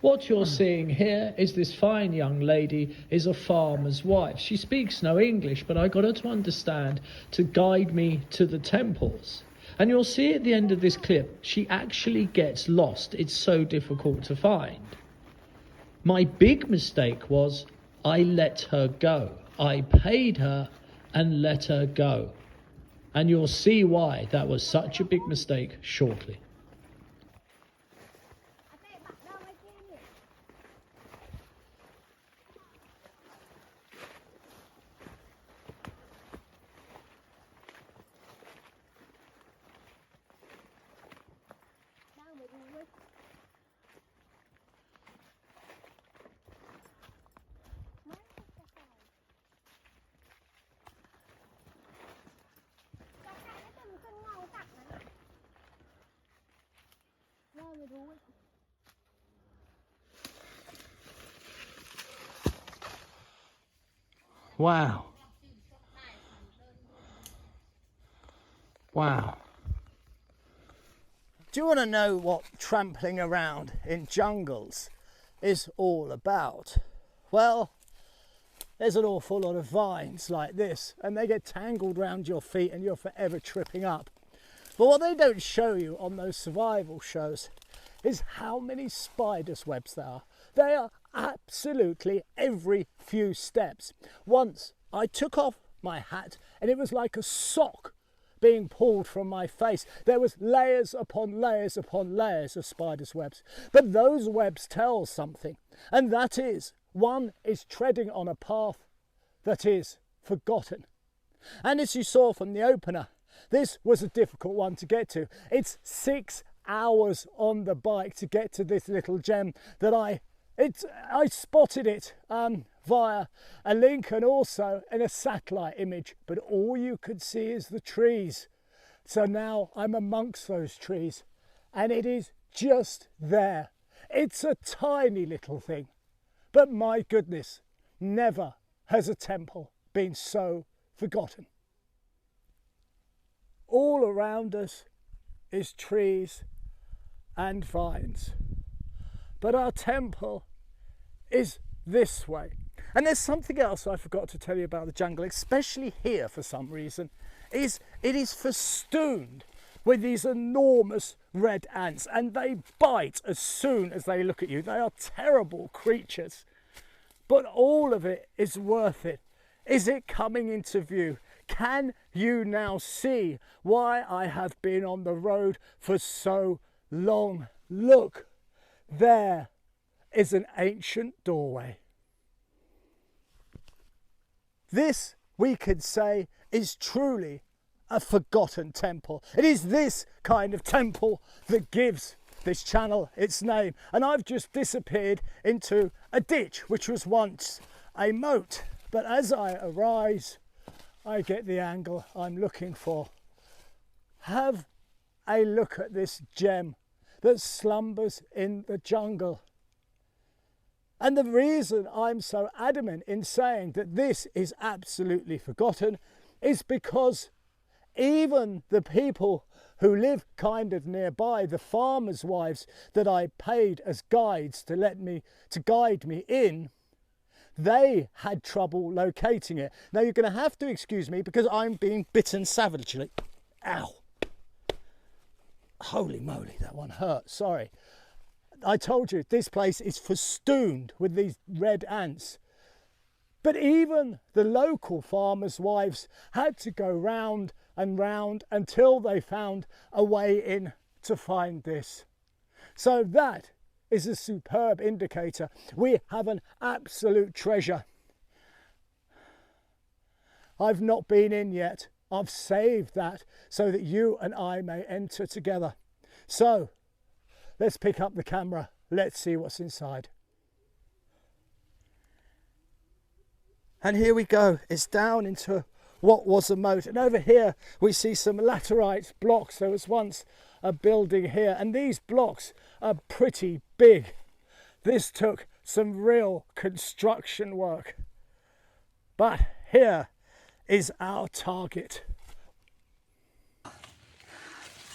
What you're seeing here is this fine young lady is a farmer's wife. She speaks no English, but I got her to understand to guide me to the temples. And you'll see at the end of this clip, she actually gets lost. It's so difficult to find. My big mistake was I let her go. I paid her and let her go. And you'll see why that was such a big mistake shortly. Wow. Wow. Do you want to know what trampling around in jungles is all about? Well, there's an awful lot of vines like this, and they get tangled around your feet and you're forever tripping up. But what they don't show you on those survival shows is how many spiders' webs there are. They are absolutely every few steps. Once I took off my hat and it was like a sock being pulled from my face. There was layers upon layers upon layers of spiders' webs. But those webs tell something, and that is, one is treading on a path that is forgotten. And as you saw from the opener, this was a difficult one to get to. It's 6 hours on the bike to get to this little gem that I spotted it via a link and also in a satellite image, but all you could see is the trees. So now I'm amongst those trees and it is just there. It's a tiny little thing, but my goodness, never has a temple been so forgotten. All around us is trees and vines, but our temple is this way. And there's something else I forgot to tell you about the jungle, especially here for some reason, is it is festooned with these enormous red ants, and they bite as soon as they look at you. They are terrible creatures, but all of it is worth it. Is it coming into view? Can you now see why I have been on the road for so long? Look, there is an ancient doorway. This, we could say, is truly a forgotten temple. It is this kind of temple that gives this channel its name. And I've just disappeared into a ditch, which was once a moat. But as I arise, I get the angle I'm looking for. Have a look at this gem that slumbers in the jungle. And the reason I'm so adamant in saying that this is absolutely forgotten is because even the people who live kind of nearby, the farmers' wives that I paid as guides to guide me in, they had trouble locating it. Now you're going to have to excuse me because I'm being bitten savagely. Ow. Holy moly, that one hurt, sorry. I told you, this place is festooned with these red ants. But even the local farmers' wives had to go round and round until they found a way in to find this. So that is a superb indicator. We have an absolute treasure. I've not been in yet. I've saved that so that you and I may enter together. So let's pick up the camera. Let's see what's inside. And here we go. It's down into what was a moat. And over here we see some laterite blocks. There was once a building here, and these blocks are pretty big. This took some real construction work. But here is our target.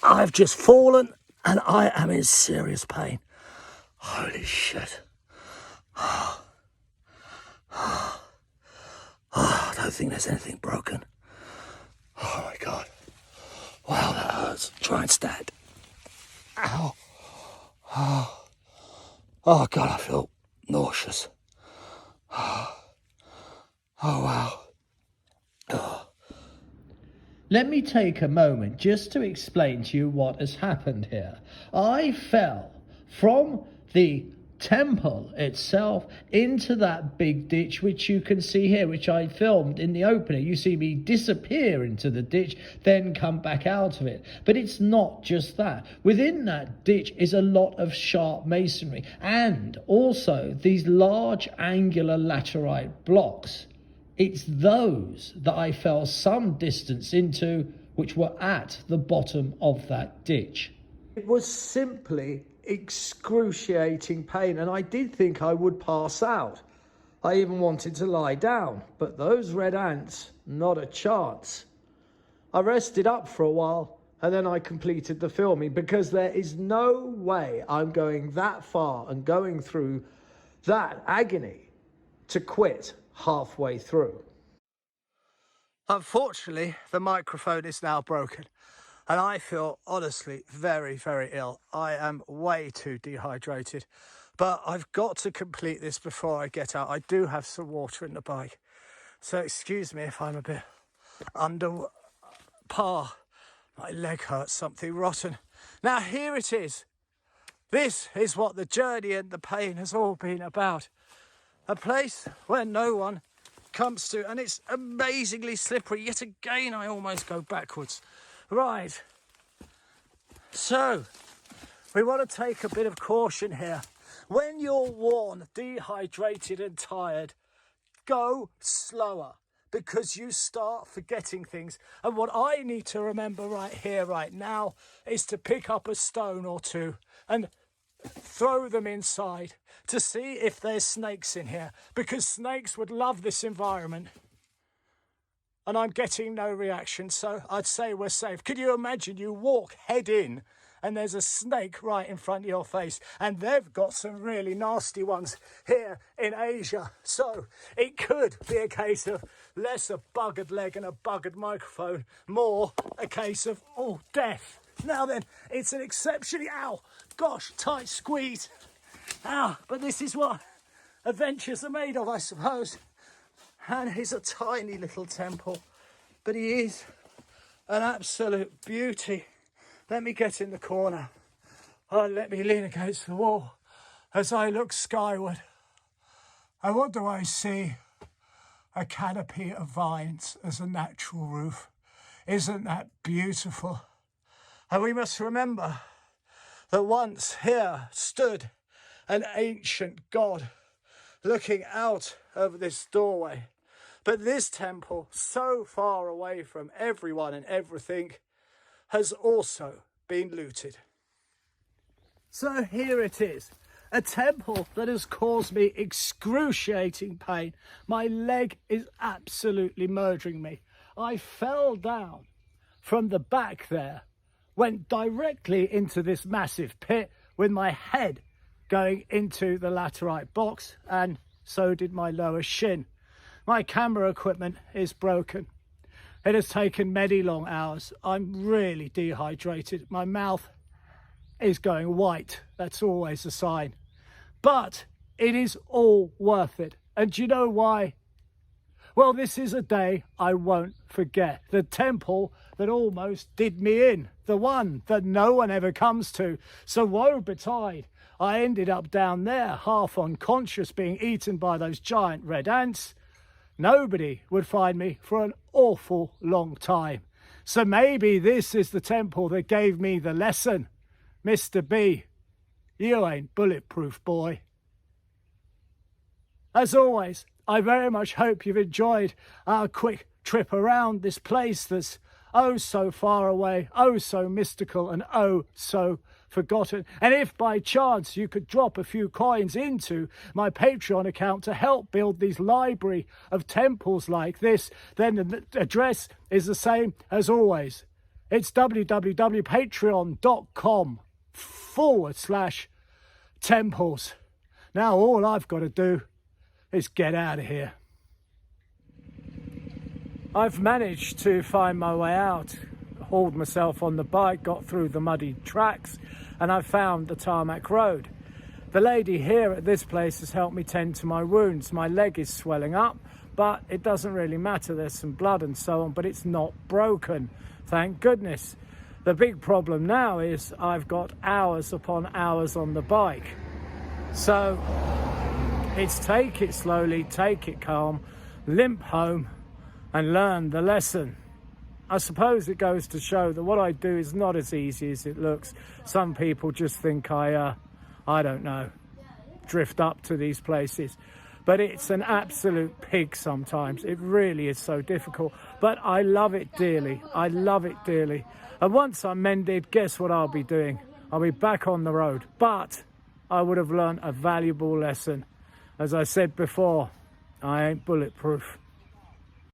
I've just fallen and I am in serious pain. Holy shit. I don't think there's anything broken. Oh my God. Wow, that hurts. Try and stand. Ow. Oh God, I feel nauseous. Oh wow. Let me take a moment just to explain to you what has happened here. I fell from the temple itself into that big ditch, which you can see here, which I filmed in the opening. You see me disappear into the ditch, then come back out of it. But it's not just that. Within that ditch is a lot of sharp masonry and also these large angular laterite blocks. It's those that I fell some distance into, which were at the bottom of that ditch. It was simply excruciating pain, and I did think I would pass out. I even wanted to lie down, but those red ants, not a chance. I rested up for a while, and then I completed the filming, because there is no way I'm going that far and going through that agony to quit halfway through. Unfortunately, the microphone is now broken, and I feel honestly very, very ill. I am way too dehydrated, but I've got to complete this before I get out. I do have some water in the bike, so excuse me if I'm a bit under par. My leg hurts something rotten. Now here it is. This is what the journey and the pain has all been about. A place where no one comes to, and it's amazingly slippery. Yet again, I almost go backwards. Right. So, we want to take a bit of caution here. When you're worn, dehydrated and tired, go slower, because you start forgetting things. And what I need to remember right here, right now, is to pick up a stone or two and throw them inside to see if there's snakes in here, because snakes would love this environment. And I'm getting no reaction, so I'd say we're safe. Could you imagine you walk head in and there's a snake right in front of your face, and they've got some really nasty ones here in Asia. So it could be a case of less a buggered leg and a buggered microphone, more a case of, oh, death. Now then, it's an exceptionally, ow, gosh, tight squeeze. Ow, but this is what adventures are made of, I suppose. And he's a tiny little temple, but he is an absolute beauty. Let me get in the corner. Oh, let me lean against the wall as I look skyward. And what do I see? A canopy of vines as a natural roof. Isn't that beautiful? And we must remember that once here stood an ancient god looking out over this doorway. But this temple, so far away from everyone and everything, has also been looted. So here it is, a temple that has caused me excruciating pain. My leg is absolutely murdering me. I fell down from the back there, went directly into this massive pit with my head going into the laterite box, and so did my lower shin. My camera equipment is broken. It has taken many long hours. I'm really dehydrated. My mouth is going white. That's always a sign. But it is all worth it. And do you know why? Well, this is a day I won't forget. The temple that almost did me in. The one that no one ever comes to. So woe betide. I ended up down there, half unconscious, being eaten by those giant red ants. Nobody would find me for an awful long time. So maybe this is the temple that gave me the lesson. Mr. B, you ain't bulletproof, boy. As always, I very much hope you've enjoyed our quick trip around this place that's oh so far away, oh so mystical, and oh so forgotten. And if by chance you could drop a few coins into my Patreon account to help build these library of temples like this, then the address is the same as always. It's www.patreon.com/ temples. Now all I've got to do is get out of here. I've managed to find my way out, hauled myself on the bike, got through the muddy tracks, and I found the tarmac road. The lady here at this place has helped me tend to my wounds. My leg is swelling up, but it doesn't really matter. There's some blood and so on, but it's not broken, thank goodness. The big problem now is I've got hours upon hours on the bike. So it's take it slowly, take it calm, limp home and learn the lesson. I suppose it goes to show that what I do is not as easy as it looks. Some people just think I don't know, drift up to these places. But it's an absolute pig sometimes. It really is so difficult. But I love it dearly. I love it dearly. And once I'm mended, guess what I'll be doing? I'll be back on the road. But I would have learned a valuable lesson. As I said before, I ain't bulletproof.